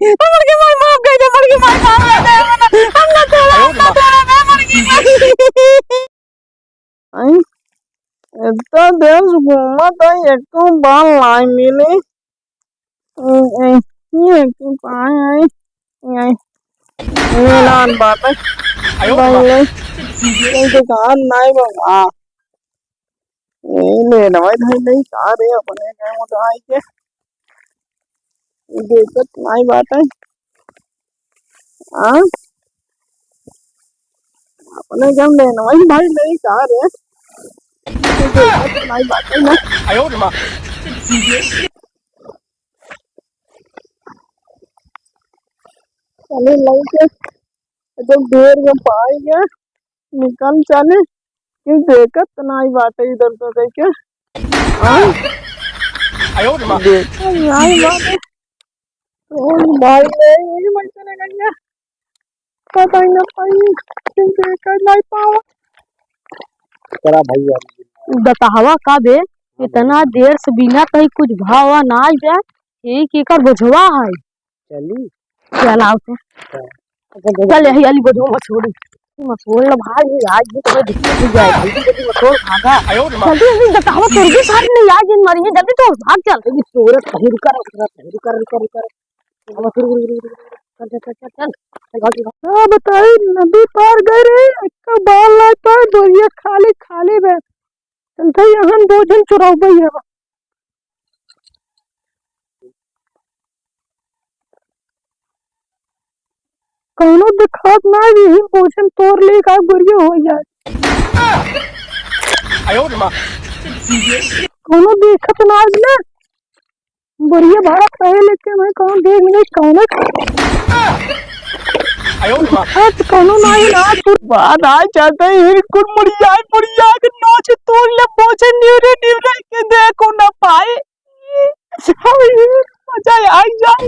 मर गई मार मार गई मर गई मार मार गई हम ना थोड़ा मैं मर गई आई इतना देश घूमत है एक बाल लाई मिले ये की पाए आई आई मेलान बात है भाई ये दुकान नहीं बाबा ये ले ना भाई नहीं कार है अपने के मत आई के देखत नहीं बात है हां अपने जम लेना भाई नहीं कार है देखत नहीं बात है ना आयो रे मां चले लगे तो देर में पाई गया निकल चले क्यों देखत नहीं बात है इधर तो कह के हां आयो रे मां देखा नहीं बात है कौन भाई है ये मैं चले गया पता ही ना पाई क्यों देखा नहीं पावा तेरा भैया बतावा का दे इतना देर से बिना कहीं कुछ भावा ना आ जाए एक एकर बुझवा है चली चल आओ तो चल यही वाली बुझवा मछोड़ी मछोड़ भाई आज भी तुम्हें दिक्कत हो जाए जल्दी मछोड़ भागा जल्दी जल्दी बतावा तोर भी साथ नहीं आज इन मरी है जल्दी तो भाग चल ये तोरत कहीं रुका अब चल बताई नदी पार गए रे का बाल ला पार दोरिया खाली खाली बे चलते यहाँ दो जन चुराव भैया कौनो दिखात ना यही भोजन तोड़ ले का गुरिया हो जाए आयो रे मां कौनो देखत ना ना बढ़िया भाड़ा कहे लेके मैं कौन देख नहीं कौन आयो रे मां आज कौनो नहीं ना तू बात आ जाते हैं कुल मुड़िया के नोच तोड़ ले भोजन न्यूरे के देखो ना पाए मजा आ जाए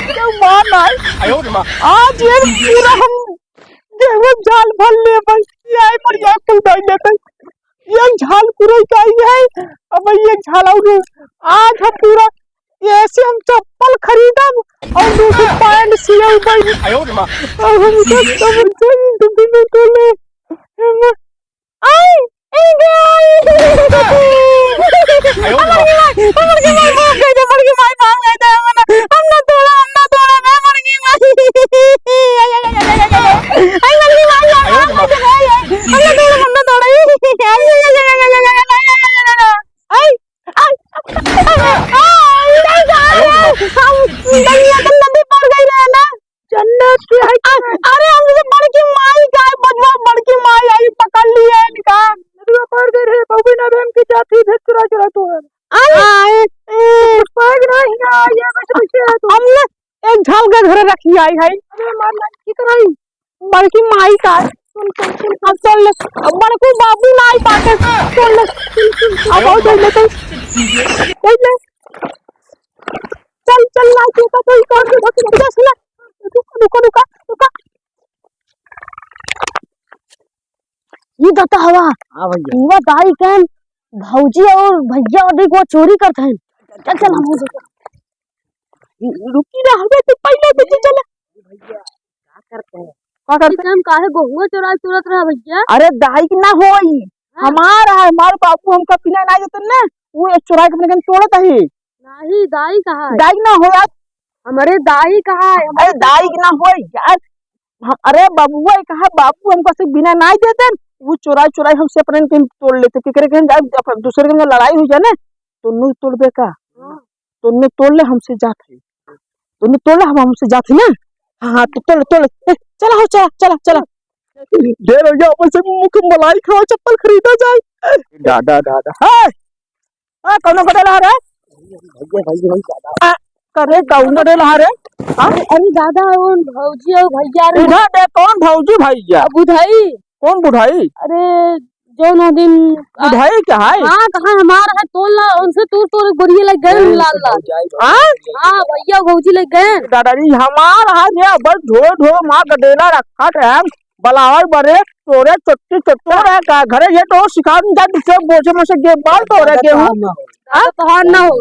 क्या मान आए आयो रे मां आज ये पूरा हम देव जाल भर ले बस ये बढ़िया कुल दई लेते ये झाल पूरा का है अब ये झाल और आज हम पूरा ऐसे हम चप्पल खरीदम और दूसरे पैंट सियल भाई आयो रे मां और हम सब डुबी में तो ले आई अरे हमसे बड़की माई गाय बजवा बड़की माई आई पकड़ लिए इनका नदवा पार गए रे बाबू ना बहन की जाती है चुरा तो आए पाग नहीं ना ये बच्चे तो हमने एक झाल के घर रखी आई है अरे मारना की कराई बड़की माई का सुन चल ले बड़को बाबू ना आई पाके चल ले अब आओ चल ले चल ना तू का कोई कर दे बस ना रुका ये बता हवा हां भैया ये दाई कन भौजी और भैया अधिक वो चोरी करते हैं चल हम रुकी रहा तो पहले पीछे चल भैया क्या करते हैं हम काहे बहुआ चुरत रहा भैया अरे दाई की ना होई हमारा बाबू हमका पिना ना देते ना वो एक चुरा के अपने तोड़त है नहीं दाई कहां दाई ना हो यार हमारे दाई कहां है अरे दाई की ना होई यार अरे बाबूआ कहा बाबू हमको से बिना ना देते वो चुराई हमसे अपने के तोड़ लेते केकरे के दूसरे के लड़ाई हो जाए ना तो नु तोड़बे का तो ने तोड़ ले हमसे जात है तो ने तोड़ ले हम हमसे जात है ना हां तो तोड़ चला हो चला देर हो गया ऊपर से मुख मलाई खाओ चप्पल खरीदा जाए दादा हां कौन कटे ला रे भैया करे कौन कटे ला रे अरे दादा वो भौजी और भैया रे दे कौन भौजी भैया बुधाई कौन बुढ़ाई अरे जो नौ दिन बुढ़ाई क्या है हां कहां हमारा है तोला उनसे तोड़ गुड़िया लग गए लाल हां भैया भौजी लग गए दादाजी हमारा है ये बस ढो मां गडेला रखा है बलावर बरे तोरे चट्टी रे का घरे ये तो सिखा जा दूसरे बोझे में से गे बाल तोरे गेहूं हां तो हां ना हो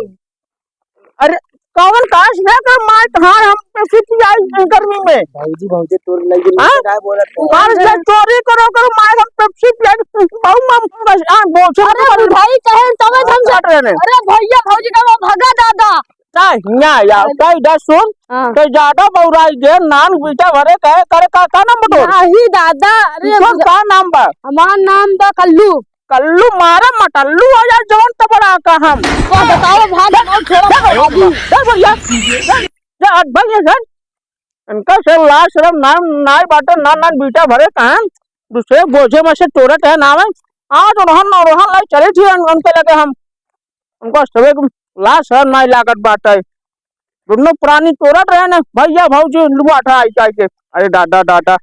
अरे कौन काश है का मार हां हम पेप्सी पिलाई गर्मी में। भाऊजी भाऊजी तोर लगी हाँ? बोला मार से चोरी करो मार हम पेप्सी पिलाई बहु मम बस बोझो। अरे भाई कहे तवे हम काट रहे ने। अरे भैया भौजी का भगा दादा नहीं ना यार कई दा सुन तो ज्यादा बौराई दे नान बेटा भरे कहे करे का नाम बटोर नहीं दादा अरे का नाम बा हमार नाम बा कल्लू कल्लू मारा मटल्लू हो जा जौन त बड़ा का हम तो बताओ भाग और छोड़ो अभी भैया जा भैया सर इनका से लाश रम नाम नाई बाटे नान बेटा भरे कहां दूसरे बोझे में से चोरत है नाम आज रोहन लाई चले थी उनके लगे हम उनको सबे लाश है नाई लागत बाटे दोनों पुरानी चोरत रहे ना भैया भौजी लुआ था आई के अरे दादा दादा